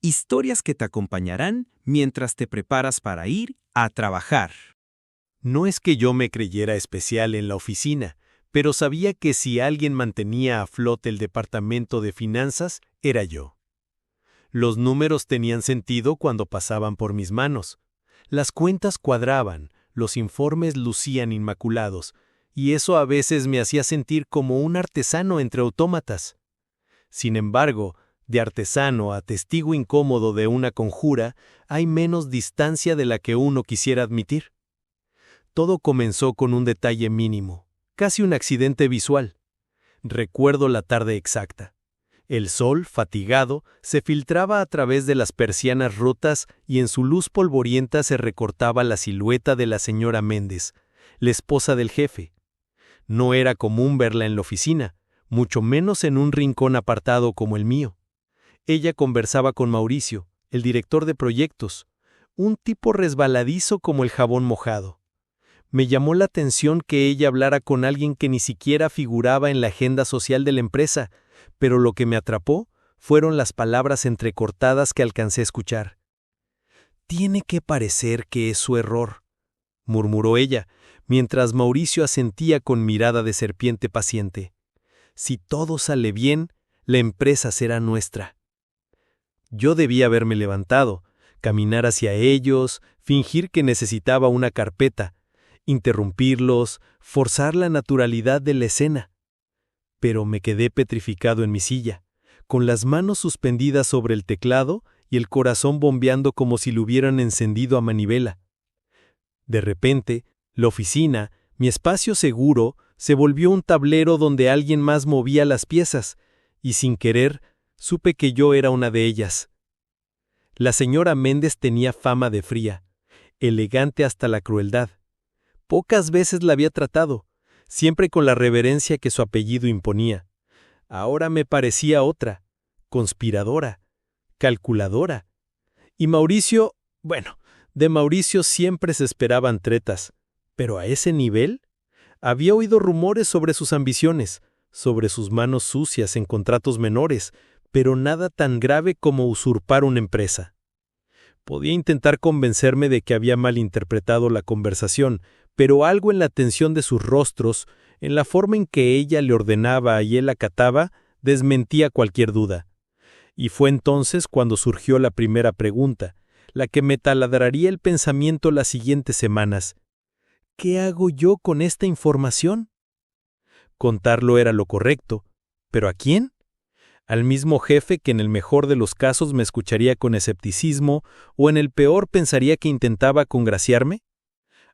Historias que te acompañarán mientras te preparas para ir a trabajar. No es que yo me creyera especial en la oficina, pero sabía que si alguien mantenía a flote el departamento de finanzas, era yo. Los números tenían sentido cuando pasaban por mis manos. Las cuentas cuadraban, los informes lucían inmaculados, y eso a veces me hacía sentir como un artesano entre autómatas. Sin embargo, de artesano a testigo incómodo de una conjura, hay menos distancia de la que uno quisiera admitir. Todo comenzó con un detalle mínimo, casi un accidente visual. Recuerdo la tarde exacta. El sol, fatigado, se filtraba a través de las persianas rotas y en su luz polvorienta se recortaba la silueta de la señora Méndez, la esposa del jefe. No era común verla en la oficina, mucho menos en un rincón apartado como el mío. Ella conversaba con Mauricio, el director de proyectos, un tipo resbaladizo como el jabón mojado. Me llamó la atención que ella hablara con alguien que ni siquiera figuraba en la agenda social de la empresa, pero lo que me atrapó fueron las palabras entrecortadas que alcancé a escuchar. «Tiene que parecer que es su error», murmuró ella, mientras Mauricio asentía con mirada de serpiente paciente. «Si todo sale bien, la empresa será nuestra». Yo debía haberme levantado, caminar hacia ellos, fingir que necesitaba una carpeta, interrumpirlos, forzar la naturalidad de la escena. Pero me quedé petrificado en mi silla, con las manos suspendidas sobre el teclado y el corazón bombeando como si lo hubieran encendido a manivela. De repente, la oficina, mi espacio seguro, se volvió un tablero donde alguien más movía las piezas, y sin querer, supe que yo era una de ellas. La señora Méndez tenía fama de fría, elegante hasta la crueldad. Pocas veces la había tratado, siempre con la reverencia que su apellido imponía. Ahora me parecía otra, conspiradora, calculadora. Y Mauricio, de Mauricio siempre se esperaban tretas, pero a ese nivel, había oído rumores sobre sus ambiciones, sobre sus manos sucias en contratos menores, pero nada tan grave como usurpar una empresa. Podía intentar convencerme de que había malinterpretado la conversación, pero algo en la tensión de sus rostros, en la forma en que ella le ordenaba y él acataba, desmentía cualquier duda. Y fue entonces cuando surgió la primera pregunta, la que me taladraría el pensamiento las siguientes semanas. ¿Qué hago yo con esta información? Contarlo era lo correcto, ¿pero a quién? ¿Al mismo jefe que en el mejor de los casos me escucharía con escepticismo o en el peor pensaría que intentaba congraciarme?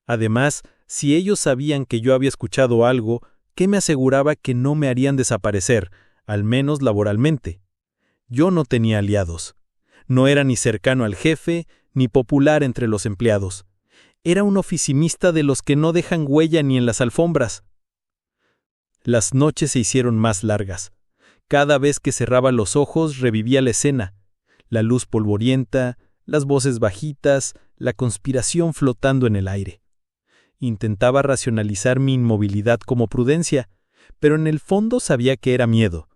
Además, si ellos sabían que yo había escuchado algo, ¿qué me aseguraba que no me harían desaparecer, al menos laboralmente? Yo no tenía aliados. No era ni cercano al jefe, ni popular entre los empleados. Era un oficinista de los que no dejan huella ni en las alfombras. Las noches se hicieron más largas. Cada vez que cerraba los ojos revivía la escena, la luz polvorienta, las voces bajitas, la conspiración flotando en el aire. Intentaba racionalizar mi inmovilidad como prudencia, pero en el fondo sabía que era miedo.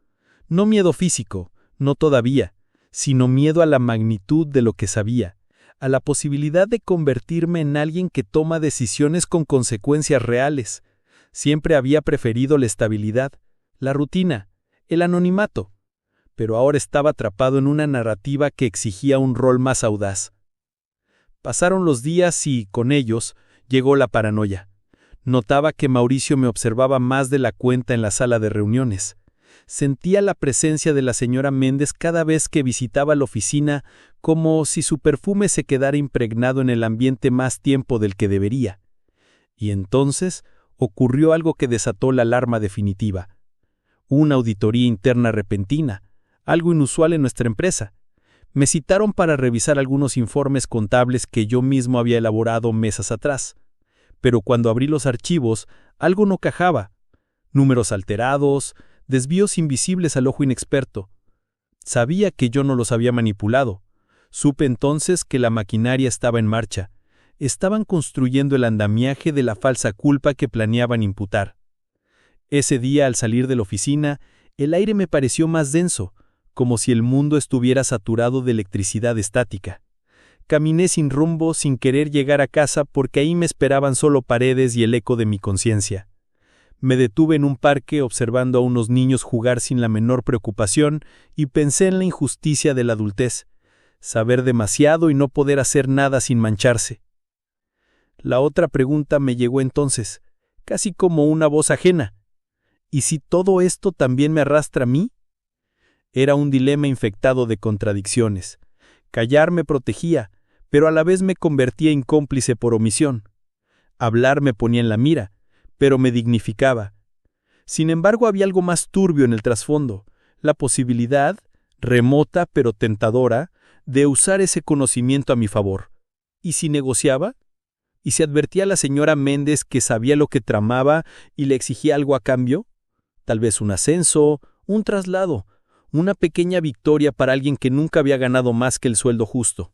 No miedo físico, no todavía, sino miedo a la magnitud de lo que sabía, a la posibilidad de convertirme en alguien que toma decisiones con consecuencias reales. Siempre había preferido la estabilidad, la rutina, el anonimato, pero ahora estaba atrapado en una narrativa que exigía un rol más audaz. Pasaron los días y, con ellos, llegó la paranoia. Notaba que Mauricio me observaba más de la cuenta en la sala de reuniones. Sentía la presencia de la señora Méndez cada vez que visitaba la oficina, como si su perfume se quedara impregnado en el ambiente más tiempo del que debería. Y entonces ocurrió algo que desató la alarma definitiva. Una auditoría interna repentina, algo inusual en nuestra empresa. Me citaron para revisar algunos informes contables que yo mismo había elaborado meses atrás. Pero cuando abrí los archivos, algo no cajaba. Números alterados, desvíos invisibles al ojo inexperto. Sabía que yo no los había manipulado. Supe entonces que la maquinaria estaba en marcha. Estaban construyendo el andamiaje de la falsa culpa que planeaban imputar. Ese día, al salir de la oficina, el aire me pareció más denso, como si el mundo estuviera saturado de electricidad estática. Caminé sin rumbo, sin querer llegar a casa porque ahí me esperaban solo paredes y el eco de mi conciencia. Me detuve en un parque observando a unos niños jugar sin la menor preocupación y pensé en la injusticia de la adultez, saber demasiado y no poder hacer nada sin mancharse. La otra pregunta me llegó entonces, casi como una voz ajena. ¿Y si todo esto también me arrastra a mí? Era un dilema infectado de contradicciones. Callar me protegía, pero a la vez me convertía en cómplice por omisión. Hablar me ponía en la mira, pero me dignificaba. Sin embargo, había algo más turbio en el trasfondo, la posibilidad, remota pero tentadora, de usar ese conocimiento a mi favor. ¿Y si negociaba? ¿Y si advertía a la señora Méndez que sabía lo que tramaba y le exigía algo a cambio? Tal vez un ascenso, un traslado, una pequeña victoria para alguien que nunca había ganado más que el sueldo justo.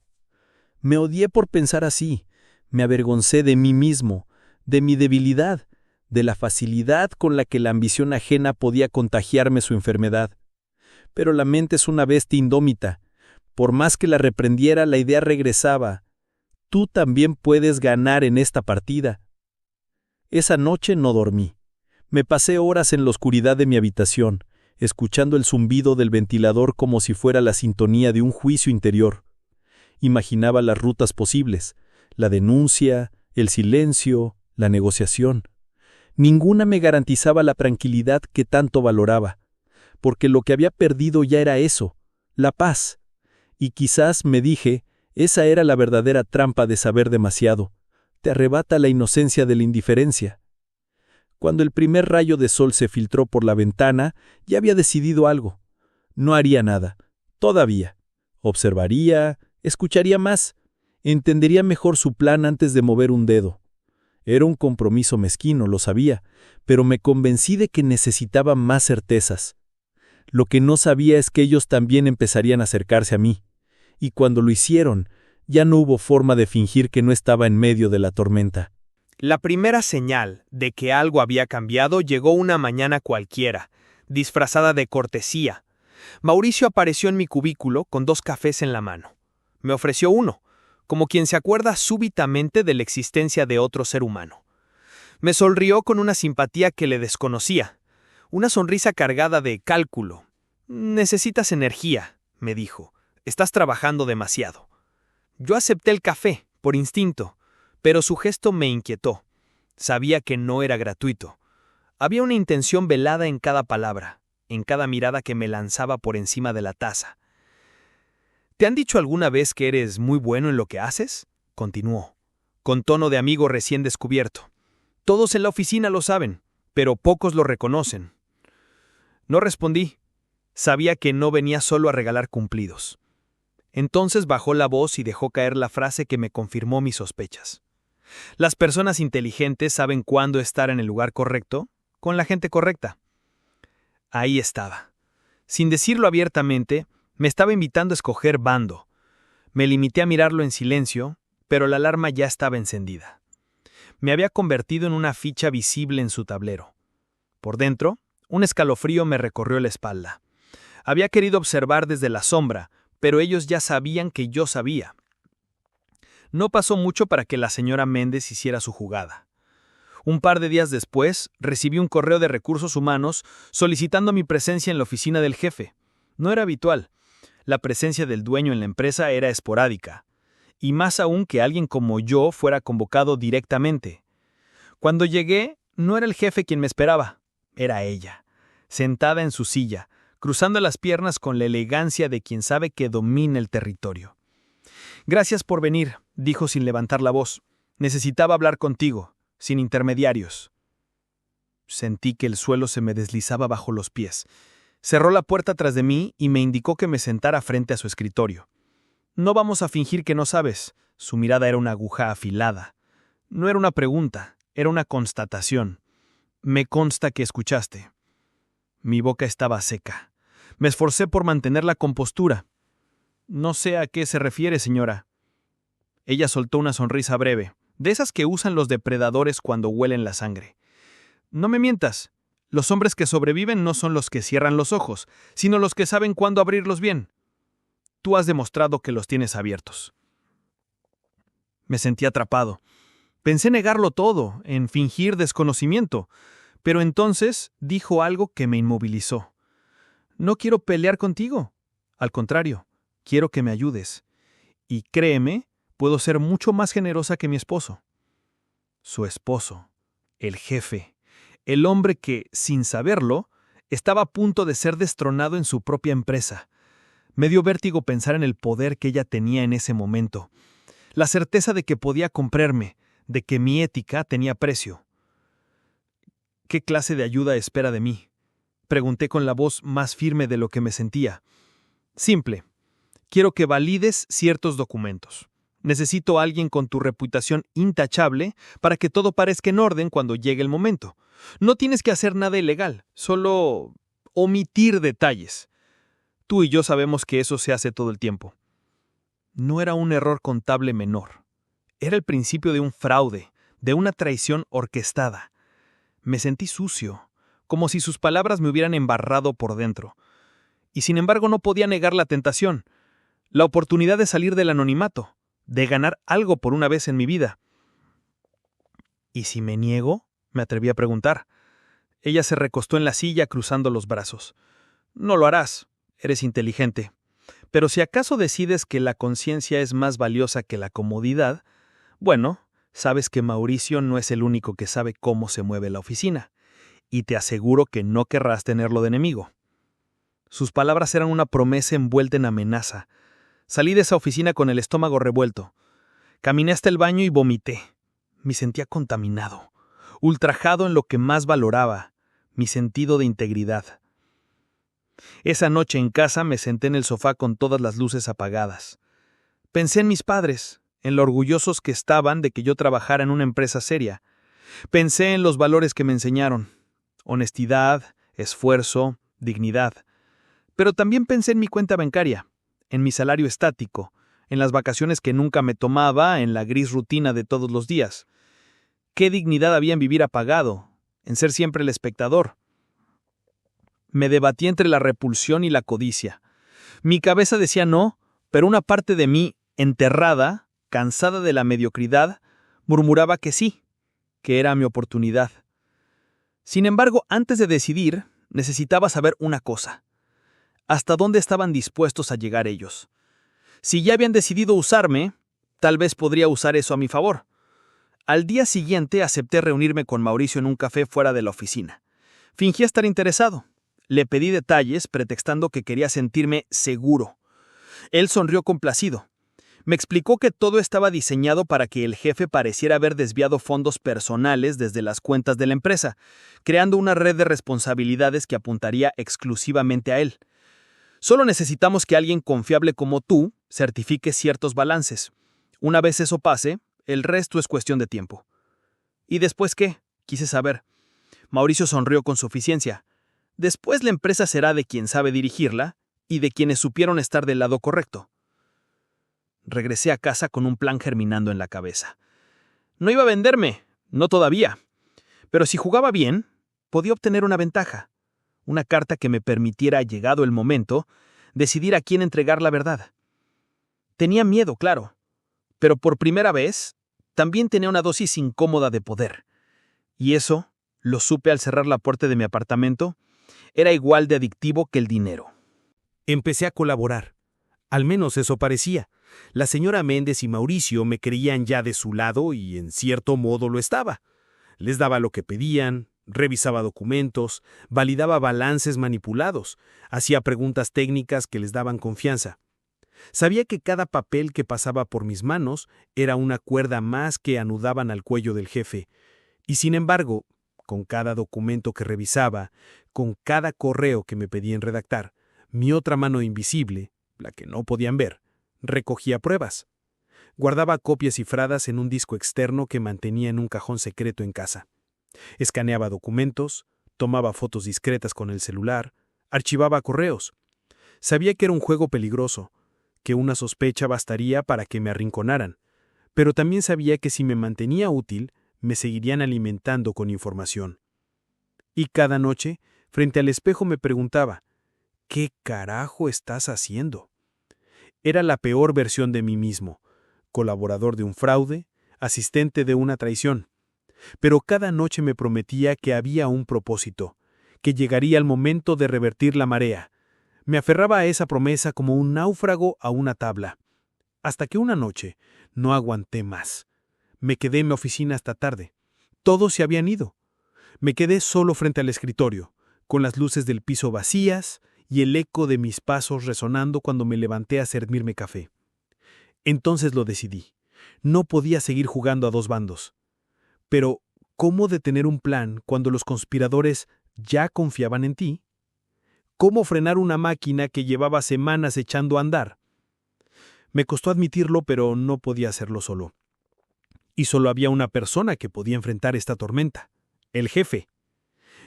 Me odié por pensar así, me avergoncé de mí mismo, de mi debilidad, de la facilidad con la que la ambición ajena podía contagiarme su enfermedad. Pero la mente es una bestia indómita. Por más que la reprendiera, la idea regresaba. Tú también puedes ganar en esta partida. Esa noche no dormí. Me pasé horas en la oscuridad de mi habitación, escuchando el zumbido del ventilador como si fuera la sintonía de un juicio interior. Imaginaba las rutas posibles, la denuncia, el silencio, la negociación. Ninguna me garantizaba la tranquilidad que tanto valoraba, porque lo que había perdido ya era eso, la paz. Y quizás, me dije, esa era la verdadera trampa de saber demasiado. Te arrebata la inocencia de la indiferencia. Cuando el primer rayo de sol se filtró por la ventana, ya había decidido algo. No haría nada, todavía. Observaría, escucharía más, entendería mejor su plan antes de mover un dedo. Era un compromiso mezquino, lo sabía, pero me convencí de que necesitaba más certezas. Lo que no sabía es que ellos también empezarían a acercarse a mí, y cuando lo hicieron, ya no hubo forma de fingir que no estaba en medio de la tormenta. La primera señal de que algo había cambiado llegó una mañana cualquiera, disfrazada de cortesía. Mauricio apareció en mi cubículo con 2 cafés en la mano. Me ofreció uno, como quien se acuerda súbitamente de la existencia de otro ser humano. Me sonrió con una simpatía que le desconocía, una sonrisa cargada de cálculo. «Necesitas energía», me dijo. «Estás trabajando demasiado». Yo acepté el café, por instinto, pero su gesto me inquietó. Sabía que no era gratuito. Había una intención velada en cada palabra, en cada mirada que me lanzaba por encima de la taza. «¿Te han dicho alguna vez que eres muy bueno en lo que haces?», continuó, con tono de amigo recién descubierto. «Todos en la oficina lo saben, pero pocos lo reconocen». No respondí. Sabía que no venía solo a regalar cumplidos. Entonces bajó la voz y dejó caer la frase que me confirmó mis sospechas. Las personas inteligentes saben cuándo estar en el lugar correcto, con la gente correcta. Ahí estaba. Sin decirlo abiertamente, me estaba invitando a escoger bando. Me limité a mirarlo en silencio, pero la alarma ya estaba encendida. Me había convertido en una ficha visible en su tablero. Por dentro, un escalofrío me recorrió la espalda. Había querido observar desde la sombra, pero ellos ya sabían que yo sabía. No pasó mucho para que la señora Méndez hiciera su jugada. Un par de días después, recibí un correo de recursos humanos solicitando mi presencia en la oficina del jefe. No era habitual. La presencia del dueño en la empresa era esporádica. Y más aún que alguien como yo fuera convocado directamente. Cuando llegué, no era el jefe quien me esperaba. Era ella, sentada en su silla, cruzando las piernas con la elegancia de quien sabe que domina el territorio. «Gracias por venir», dijo sin levantar la voz. «Necesitaba hablar contigo, sin intermediarios». Sentí que el suelo se me deslizaba bajo los pies. Cerró la puerta tras de mí y me indicó que me sentara frente a su escritorio. «No vamos a fingir que no sabes». Su mirada era una aguja afilada. No era una pregunta, era una constatación. «Me consta que escuchaste». Mi boca estaba seca. Me esforcé por mantener la compostura. «No sé a qué se refiere, señora». Ella soltó una sonrisa breve, de esas que usan los depredadores cuando huelen la sangre. «No me mientas. Los hombres que sobreviven no son los que cierran los ojos, sino los que saben cuándo abrirlos bien. Tú has demostrado que los tienes abiertos. Me sentí atrapado. Pensé negarlo todo, en fingir desconocimiento, pero entonces dijo algo que me inmovilizó. No quiero pelear contigo. Al contrario, quiero que me ayudes. Y créeme, puedo ser mucho más generosa que mi esposo. Su esposo, el jefe, el hombre que, sin saberlo, estaba a punto de ser destronado en su propia empresa. Me dio vértigo pensar en el poder que ella tenía en ese momento. La certeza de que podía comprarme, de que mi ética tenía precio. ¿Qué clase de ayuda espera de mí? Pregunté con la voz más firme de lo que me sentía. Simple. Quiero que valides ciertos documentos. Necesito a alguien con tu reputación intachable para que todo parezca en orden cuando llegue el momento. No tienes que hacer nada ilegal, solo omitir detalles. Tú y yo sabemos que eso se hace todo el tiempo. No era un error contable menor. Era el principio de un fraude, de una traición orquestada. Me sentí sucio, como si sus palabras me hubieran embarrado por dentro. Y sin embargo no podía negar la tentación, la oportunidad de salir del anonimato, de ganar algo por una vez en mi vida. ¿Y si me niego?, me atreví a preguntar. Ella se recostó en la silla cruzando los brazos. No lo harás, eres inteligente. Pero si acaso decides que la conciencia es más valiosa que la comodidad, bueno, sabes que Mauricio no es el único que sabe cómo se mueve la oficina, y te aseguro que no querrás tenerlo de enemigo. Sus palabras eran una promesa envuelta en amenaza. Salí de esa oficina con el estómago revuelto. Caminé hasta el baño y vomité. Me sentía contaminado, ultrajado en lo que más valoraba, mi sentido de integridad. Esa noche en casa me senté en el sofá con todas las luces apagadas. Pensé en mis padres, en lo orgullosos que estaban de que yo trabajara en una empresa seria. Pensé en los valores que me enseñaron: honestidad, esfuerzo, dignidad. Pero también pensé en mi cuenta bancaria, en mi salario estático, en las vacaciones que nunca me tomaba, en la gris rutina de todos los días. ¿Qué dignidad había en vivir apagado, en ser siempre el espectador? Me debatí entre la repulsión y la codicia. Mi cabeza decía no, pero una parte de mí, enterrada, cansada de la mediocridad, murmuraba que sí, que era mi oportunidad. Sin embargo, antes de decidir, necesitaba saber una cosa: ¿hasta dónde estaban dispuestos a llegar ellos? Si ya habían decidido usarme, tal vez podría usar eso a mi favor. Al día siguiente acepté reunirme con Mauricio en un café fuera de la oficina. Fingí estar interesado. Le pedí detalles, pretextando que quería sentirme seguro. Él sonrió complacido. Me explicó que todo estaba diseñado para que el jefe pareciera haber desviado fondos personales desde las cuentas de la empresa, creando una red de responsabilidades que apuntaría exclusivamente a él. Solo necesitamos que alguien confiable como tú certifique ciertos balances. Una vez eso pase, el resto es cuestión de tiempo. ¿Y después qué?, quise saber. Mauricio sonrió con suficiencia. Después la empresa será de quien sabe dirigirla y de quienes supieron estar del lado correcto. Regresé a casa con un plan germinando en la cabeza. No iba a venderme, no todavía. Pero si jugaba bien, podía obtener una ventaja. Una carta que me permitiera, llegado el momento, decidir a quién entregar la verdad. Tenía miedo, claro, pero por primera vez también tenía una dosis incómoda de poder. Y eso, lo supe al cerrar la puerta de mi apartamento, era igual de adictivo que el dinero. Empecé a colaborar. Al menos eso parecía. La señora Méndez y Mauricio me creían ya de su lado y en cierto modo lo estaba. Les daba lo que pedían, revisaba documentos, validaba balances manipulados, hacía preguntas técnicas que les daban confianza. Sabía que cada papel que pasaba por mis manos era una cuerda más que anudaban al cuello del jefe, y sin embargo, con cada documento que revisaba, con cada correo que me pedían redactar, mi otra mano invisible, la que no podían ver, recogía pruebas. Guardaba copias cifradas en un disco externo que mantenía en un cajón secreto en casa. Escaneaba documentos, tomaba fotos discretas con el celular, archivaba correos. Sabía que era un juego peligroso, que una sospecha bastaría para que me arrinconaran, pero también sabía que si me mantenía útil, me seguirían alimentando con información. Y cada noche, frente al espejo me preguntaba, ¿qué carajo estás haciendo? Era la peor versión de mí mismo, colaborador de un fraude, asistente de una traición. Pero cada noche me prometía que había un propósito, que llegaría el momento de revertir la marea. Me aferraba a esa promesa como un náufrago a una tabla. Hasta que una noche no aguanté más. Me quedé en mi oficina hasta tarde. Todos se habían ido. Me quedé solo frente al escritorio, con las luces del piso vacías y el eco de mis pasos resonando cuando me levanté a servirme café. Entonces lo decidí. No podía seguir jugando a dos bandos. Pero, ¿cómo detener un plan cuando los conspiradores ya confiaban en ti? ¿Cómo frenar una máquina que llevaba semanas echando a andar? Me costó admitirlo, pero no podía hacerlo solo. Y solo había una persona que podía enfrentar esta tormenta: el jefe.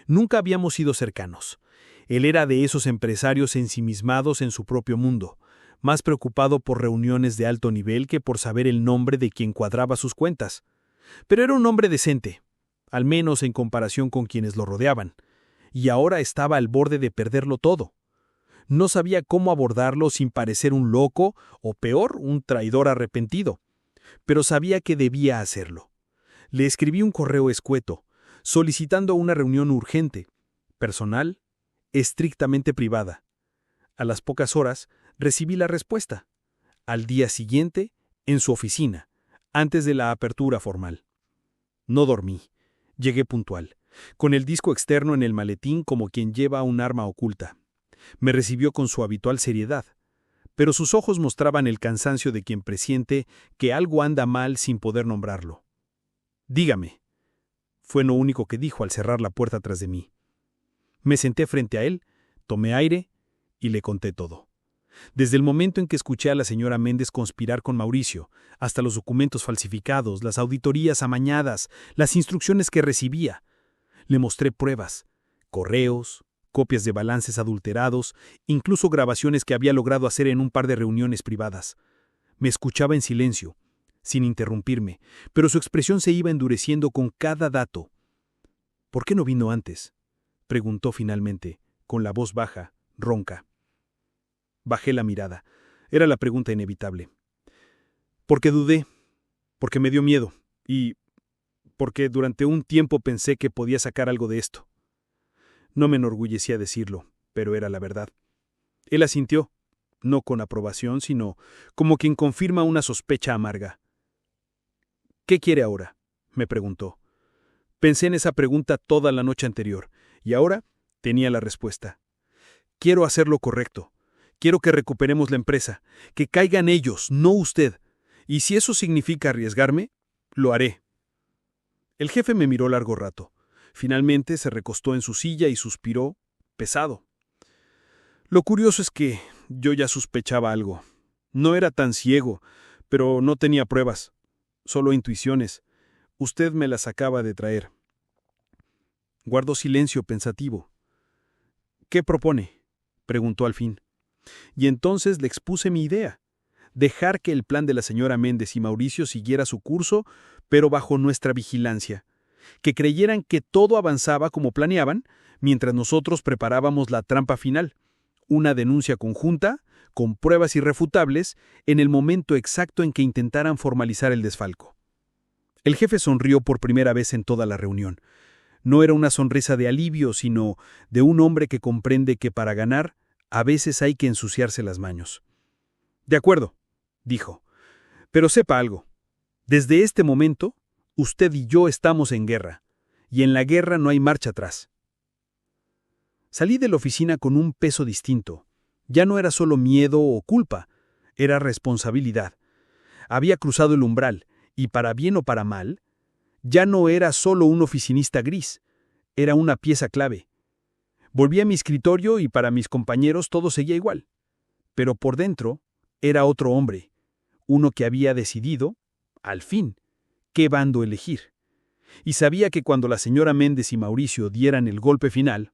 Nunca habíamos sido cercanos. Él era de esos empresarios ensimismados en su propio mundo, más preocupado por reuniones de alto nivel que por saber el nombre de quien cuadraba sus cuentas. Pero era un hombre decente, al menos en comparación con quienes lo rodeaban, y ahora estaba al borde de perderlo todo. No sabía cómo abordarlo sin parecer un loco o, peor, un traidor arrepentido, pero sabía que debía hacerlo. Le escribí un correo escueto, solicitando una reunión urgente, personal, estrictamente privada. A las pocas horas recibí la respuesta. Al día siguiente, en su oficina, antes de la apertura formal. No dormí. Llegué puntual, con el disco externo en el maletín como quien lleva un arma oculta. Me recibió con su habitual seriedad, pero sus ojos mostraban el cansancio de quien presiente que algo anda mal sin poder nombrarlo. «Dígame», fue lo único que dijo al cerrar la puerta tras de mí. Me senté frente a él, tomé aire y le conté todo. Desde el momento en que escuché a la señora Méndez conspirar con Mauricio, hasta los documentos falsificados, las auditorías amañadas, las instrucciones que recibía. Le mostré pruebas, correos, copias de balances adulterados, incluso grabaciones que había logrado hacer en un par de reuniones privadas. Me escuchaba en silencio, sin interrumpirme, pero su expresión se iba endureciendo con cada dato. «¿Por qué no vino antes?», preguntó finalmente, con la voz baja, ronca. Bajé la mirada. Era la pregunta inevitable. Porque dudé, porque me dio miedo, y porque durante un tiempo pensé que podía sacar algo de esto. No me enorgullecía decirlo, pero era la verdad. Él asintió, no con aprobación, sino como quien confirma una sospecha amarga. «¿Qué quiere ahora?», me preguntó. Pensé en esa pregunta toda la noche anterior, y ahora tenía la respuesta. «Quiero hacer lo correcto. Quiero que recuperemos la empresa, que caigan ellos, no usted. Y si eso significa arriesgarme, lo haré». El jefe me miró largo rato. Finalmente se recostó en su silla y suspiró, pesado. Lo curioso es que yo ya sospechaba algo. No era tan ciego, pero no tenía pruebas, solo intuiciones. Usted me las acaba de traer. Guardó silencio pensativo. «¿Qué propone?», preguntó al fin. Y entonces le expuse mi idea. Dejar que el plan de la señora Méndez y Mauricio siguiera su curso, pero bajo nuestra vigilancia. Que creyeran que todo avanzaba como planeaban, mientras nosotros preparábamos la trampa final. Una denuncia conjunta, con pruebas irrefutables, en el momento exacto en que intentaran formalizar el desfalco. El jefe sonrió por primera vez en toda la reunión. No era una sonrisa de alivio, sino de un hombre que comprende que para ganar, a veces hay que ensuciarse las manos. «De acuerdo», dijo, «pero sepa algo. Desde este momento, usted y yo estamos en guerra, y en la guerra no hay marcha atrás». Salí de la oficina con un peso distinto. Ya no era solo miedo o culpa, era responsabilidad. Había cruzado el umbral, y para bien o para mal, ya no era solo un oficinista gris, era una pieza clave. Volví a mi escritorio y para mis compañeros todo seguía igual. Pero por dentro era otro hombre, uno que había decidido, al fin, qué bando elegir. Y sabía que cuando la señora Méndez y Mauricio dieran el golpe final,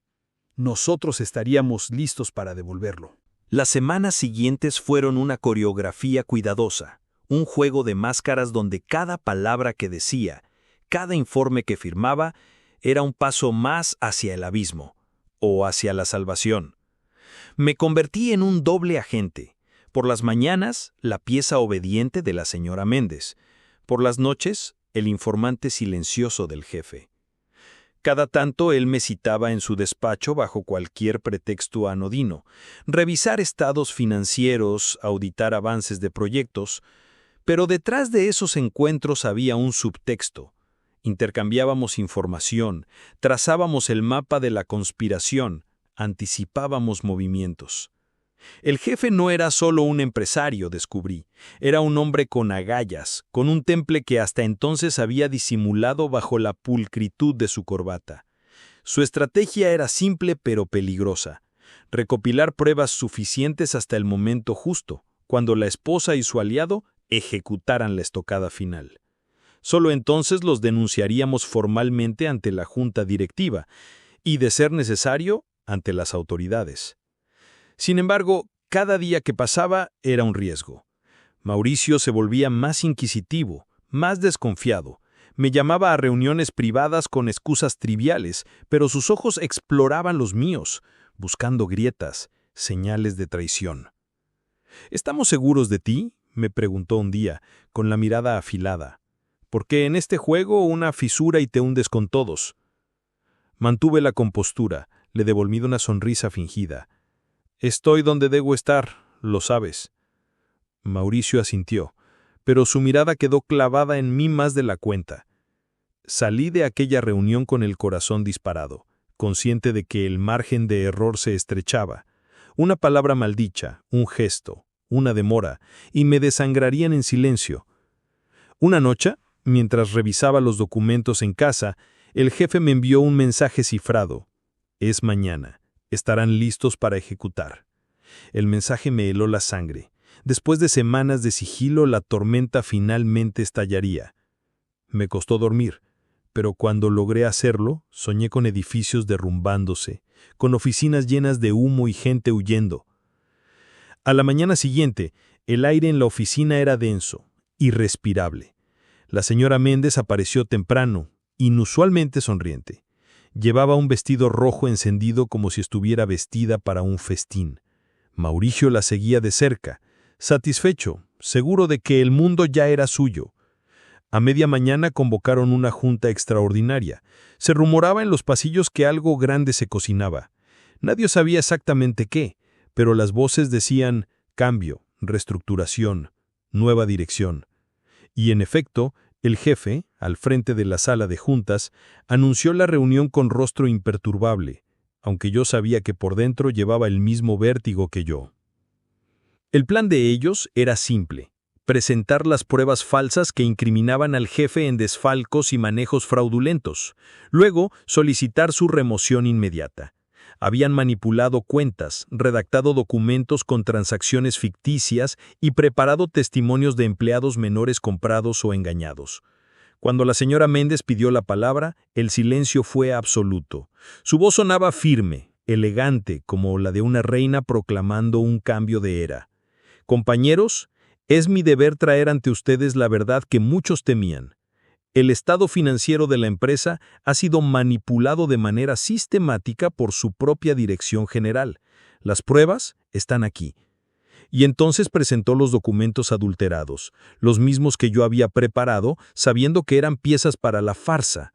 nosotros estaríamos listos para devolverlo. Las semanas siguientes fueron una coreografía cuidadosa, un juego de máscaras donde cada palabra que decía, cada informe que firmaba, era un paso más hacia el abismo, o hacia la salvación. Me convertí en un doble agente. Por las mañanas, la pieza obediente de la señora Méndez. Por las noches, el informante silencioso del jefe. Cada tanto él me citaba en su despacho bajo cualquier pretexto anodino, revisar estados financieros, auditar avances de proyectos, pero detrás de esos encuentros había un subtexto. Intercambiábamos información, trazábamos el mapa de la conspiración, anticipábamos movimientos. El jefe no era solo un empresario, descubrí. Era un hombre con agallas, con un temple que hasta entonces había disimulado bajo la pulcritud de su corbata. Su estrategia era simple pero peligrosa. Recopilar pruebas suficientes hasta el momento justo, cuando la esposa y su aliado ejecutaran la estocada final. Solo entonces los denunciaríamos formalmente ante la junta directiva y, de ser necesario, ante las autoridades. Sin embargo, cada día que pasaba era un riesgo. Mauricio se volvía más inquisitivo, más desconfiado. Me llamaba a reuniones privadas con excusas triviales, pero sus ojos exploraban los míos, buscando grietas, señales de traición. ¿Estamos seguros de ti?, me preguntó un día, con la mirada afilada. Porque en este juego una fisura y te hundes con todos. Mantuve la compostura, le devolví una sonrisa fingida. Estoy donde debo estar, lo sabes. Mauricio asintió, pero su mirada quedó clavada en mí más de la cuenta. Salí de aquella reunión con el corazón disparado, consciente de que el margen de error se estrechaba. Una palabra maldicha, un gesto, una demora, y me desangrarían en silencio. Una noche, mientras revisaba los documentos en casa, el jefe me envió un mensaje cifrado. Es mañana. Estarán listos para ejecutar. El mensaje me heló la sangre. Después de semanas de sigilo, la tormenta finalmente estallaría. Me costó dormir, pero cuando logré hacerlo, soñé con edificios derrumbándose, con oficinas llenas de humo y gente huyendo. A la mañana siguiente, el aire en la oficina era denso, irrespirable. La señora Méndez apareció temprano, inusualmente sonriente. Llevaba un vestido rojo encendido como si estuviera vestida para un festín. Mauricio la seguía de cerca, satisfecho, seguro de que el mundo ya era suyo. A media mañana convocaron una junta extraordinaria. Se rumoraba en los pasillos que algo grande se cocinaba. Nadie sabía exactamente qué, pero las voces decían cambio, reestructuración, nueva dirección. Y en efecto, el jefe, al frente de la sala de juntas, anunció la reunión con rostro imperturbable, aunque yo sabía que por dentro llevaba el mismo vértigo que yo. El plan de ellos era simple: presentar las pruebas falsas que incriminaban al jefe en desfalcos y manejos fraudulentos, luego solicitar su remoción inmediata. Habían manipulado cuentas, redactado documentos con transacciones ficticias y preparado testimonios de empleados menores comprados o engañados. Cuando la señora Méndez pidió la palabra, el silencio fue absoluto. Su voz sonaba firme, elegante, como la de una reina proclamando un cambio de era. Compañeros, es mi deber traer ante ustedes la verdad que muchos temían. El estado financiero de la empresa ha sido manipulado de manera sistemática por su propia dirección general. Las pruebas están aquí. Y entonces presentó los documentos adulterados, los mismos que yo había preparado, sabiendo que eran piezas para la farsa.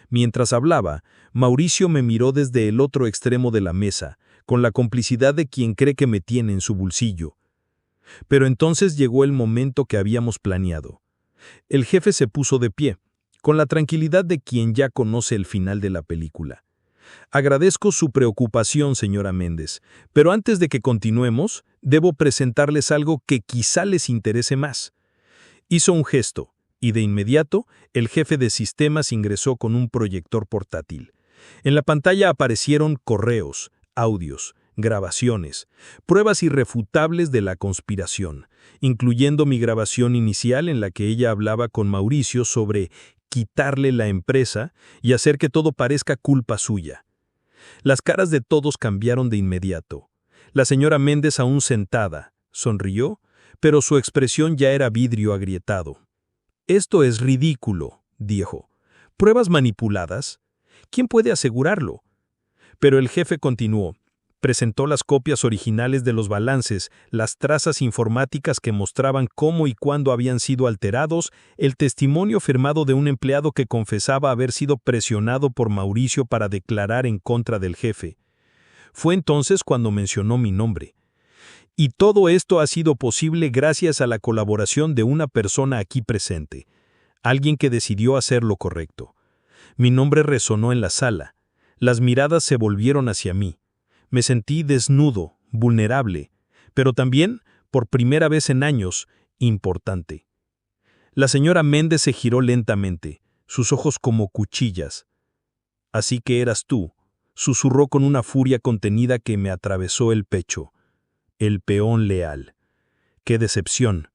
Mientras hablaba, Mauricio me miró desde el otro extremo de la mesa, con la complicidad de quien cree que me tiene en su bolsillo. Pero entonces llegó el momento que habíamos planeado. El jefe se puso de pie, con la tranquilidad de quien ya conoce el final de la película. Agradezco su preocupación, señora Méndez, pero antes de que continuemos, debo presentarles algo que quizá les interese más. Hizo un gesto, y de inmediato, el jefe de sistemas ingresó con un proyector portátil. En la pantalla aparecieron correos, audios, grabaciones, pruebas irrefutables de la conspiración, incluyendo mi grabación inicial en la que ella hablaba con Mauricio sobre quitarle la empresa y hacer que todo parezca culpa suya. Las caras de todos cambiaron de inmediato. La señora Méndez, aún sentada, sonrió, pero su expresión ya era vidrio agrietado. «Esto es ridículo», dijo. «¿Pruebas manipuladas? ¿Quién puede asegurarlo? Pero el jefe continuó. Presentó las copias originales de los balances, las trazas informáticas que mostraban cómo y cuándo habían sido alterados, el testimonio firmado de un empleado que confesaba haber sido presionado por Mauricio para declarar en contra del jefe. Fue entonces cuando mencionó mi nombre. Y todo esto ha sido posible gracias a la colaboración de una persona aquí presente, alguien que decidió hacer lo correcto. Mi nombre resonó en la sala. Las miradas se volvieron hacia mí. Me sentí desnudo, vulnerable, pero también, por primera vez en años, importante. La señora Méndez se giró lentamente, sus ojos como cuchillas. «Así que eras tú», susurró con una furia contenida que me atravesó el pecho. El peón leal. ¡Qué decepción!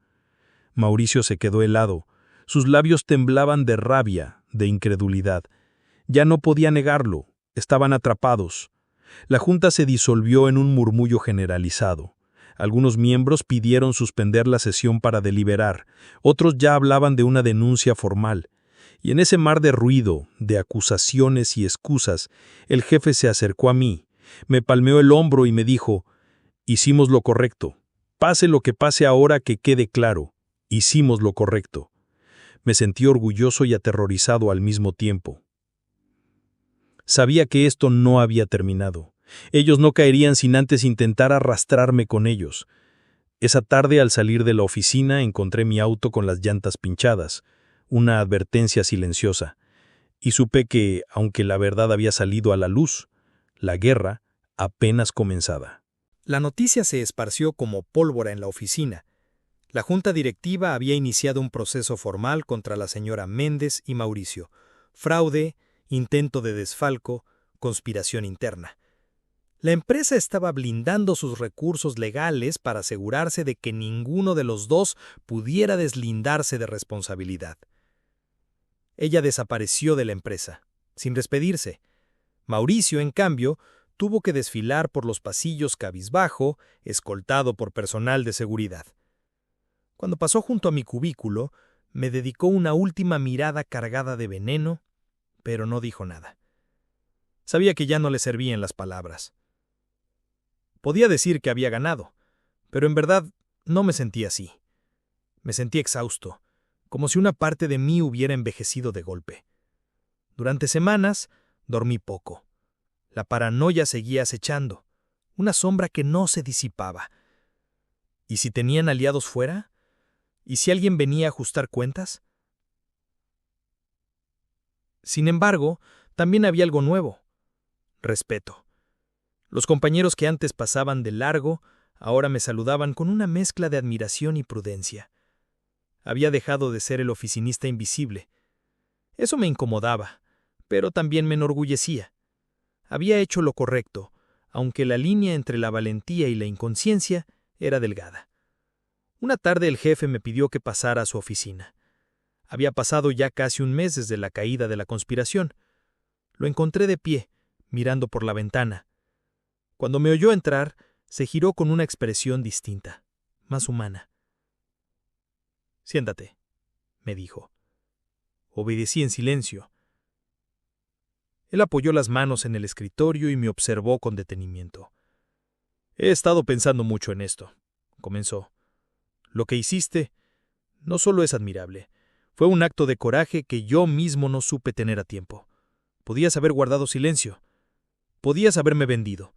Mauricio se quedó helado. Sus labios temblaban de rabia, de incredulidad. Ya no podía negarlo. Estaban atrapados. La junta se disolvió en un murmullo generalizado. Algunos miembros pidieron suspender la sesión para deliberar, otros ya hablaban de una denuncia formal. Y en ese mar de ruido, de acusaciones y excusas, el jefe se acercó a mí, me palmeó el hombro y me dijo: «Hicimos lo correcto. Pase lo que pase ahora, que quede claro. Hicimos lo correcto». Me sentí orgulloso y aterrorizado al mismo tiempo. Sabía que esto no había terminado. Ellos no caerían sin antes intentar arrastrarme con ellos. Esa tarde, al salir de la oficina, encontré mi auto con las llantas pinchadas, una advertencia silenciosa, y supe que, aunque la verdad había salido a la luz, la guerra apenas comenzaba. La noticia se esparció como pólvora en la oficina. La junta directiva había iniciado un proceso formal contra la señora Méndez y Mauricio. Fraude, intento de desfalco, conspiración interna. La empresa estaba blindando sus recursos legales para asegurarse de que ninguno de los dos pudiera deslindarse de responsabilidad. Ella desapareció de la empresa, sin despedirse. Mauricio, en cambio, tuvo que desfilar por los pasillos cabizbajo, escoltado por personal de seguridad. Cuando pasó junto a mi cubículo, me dedicó una última mirada cargada de veneno, pero no dijo nada. Sabía que ya no le servían las palabras. Podía decir que había ganado, pero en verdad no me sentí así. Me sentí exhausto, como si una parte de mí hubiera envejecido de golpe. Durante semanas dormí poco. La paranoia seguía acechando, una sombra que no se disipaba. ¿Y si tenían aliados fuera? ¿Y si alguien venía a ajustar cuentas? Sin embargo, también había algo nuevo: respeto. Los compañeros que antes pasaban de largo, ahora me saludaban con una mezcla de admiración y prudencia. Había dejado de ser el oficinista invisible. Eso me incomodaba, pero también me enorgullecía. Había hecho lo correcto, aunque la línea entre la valentía y la inconsciencia era delgada. Una tarde el jefe me pidió que pasara a su oficina. Había pasado ya casi un mes desde la caída de la conspiración. Lo encontré de pie, mirando por la ventana. Cuando me oyó entrar, se giró con una expresión distinta, más humana. «Siéntate», me dijo. Obedecí en silencio. Él apoyó las manos en el escritorio y me observó con detenimiento. «He estado pensando mucho en esto», comenzó. «Lo que hiciste no solo es admirable, fue un acto de coraje que yo mismo no supe tener a tiempo. Podías haber guardado silencio. Podías haberme vendido,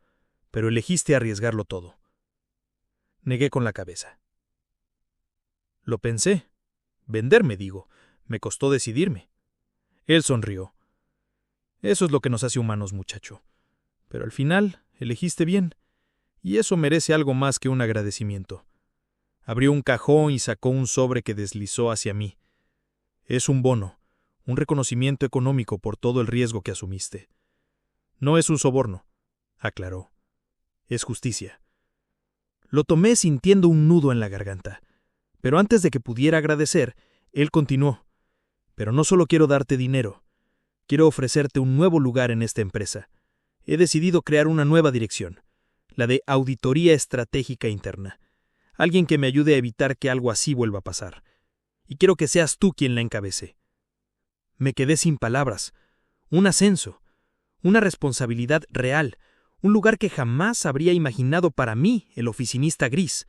pero elegiste arriesgarlo todo». Negué con la cabeza. «Lo pensé. Venderme, digo. Me costó decidirme». Él sonrió. «Eso es lo que nos hace humanos, muchacho. Pero al final, elegiste bien, y eso merece algo más que un agradecimiento». Abrió un cajón y sacó un sobre que deslizó hacia mí. «Es un bono, un reconocimiento económico por todo el riesgo que asumiste». «No es un soborno», aclaró. «Es justicia». Lo tomé sintiendo un nudo en la garganta. Pero antes de que pudiera agradecer, él continuó. «Pero no solo quiero darte dinero. Quiero ofrecerte un nuevo lugar en esta empresa. He decidido crear una nueva dirección, la de Auditoría Estratégica Interna. Alguien que me ayude a evitar que algo así vuelva a pasar. Y quiero que seas tú quien la encabece». Me quedé sin palabras. Un ascenso. Una responsabilidad real, un lugar que jamás habría imaginado para mí, el oficinista gris.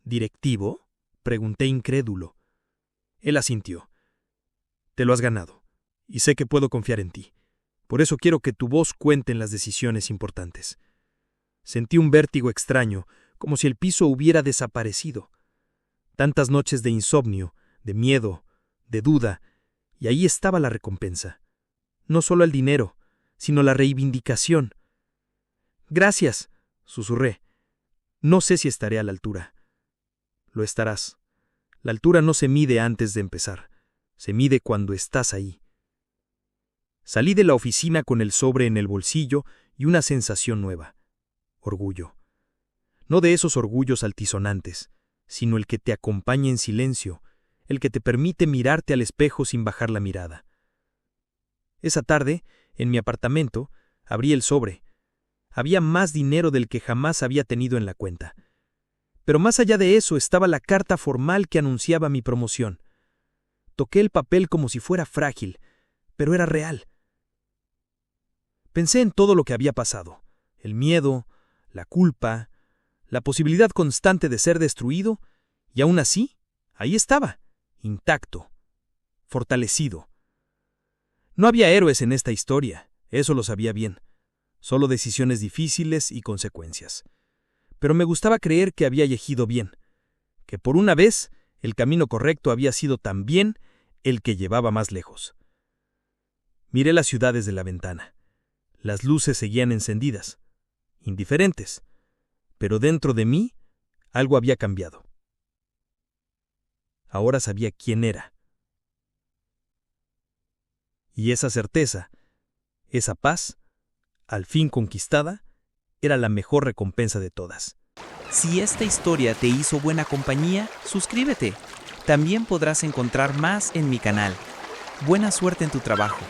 ¿Directivo?, pregunté incrédulo. Él asintió. Te lo has ganado, y sé que puedo confiar en ti. Por eso quiero que tu voz cuente en las decisiones importantes. Sentí un vértigo extraño, como si el piso hubiera desaparecido. Tantas noches de insomnio, de miedo, de duda, y ahí estaba la recompensa. No solo el dinero, sino la reivindicación. Gracias, susurré. No sé si estaré a la altura. Lo estarás. La altura no se mide antes de empezar, se mide cuando estás ahí. Salí de la oficina con el sobre en el bolsillo y una sensación nueva. Orgullo. No de esos orgullos altisonantes, sino el que te acompaña en silencio, el que te permite mirarte al espejo sin bajar la mirada. Esa tarde, en mi apartamento, abrí el sobre. Había más dinero del que jamás había tenido en la cuenta. Pero más allá de eso estaba la carta formal que anunciaba mi promoción. Toqué el papel como si fuera frágil, pero era real. Pensé en todo lo que había pasado, el miedo, la culpa, la posibilidad constante de ser destruido, y aún así, ahí estaba, intacto, fortalecido. No había héroes en esta historia, eso lo sabía bien, solo decisiones difíciles y consecuencias. Pero me gustaba creer que había elegido bien, que por una vez el camino correcto había sido también el que llevaba más lejos. Miré las ciudades desde la ventana. Las luces seguían encendidas, indiferentes, pero dentro de mí algo había cambiado. Ahora sabía quién era. Y esa certeza, esa paz, al fin conquistada, era la mejor recompensa de todas. Si esta historia te hizo buena compañía, suscríbete. También podrás encontrar más en mi canal. Buena suerte en tu trabajo.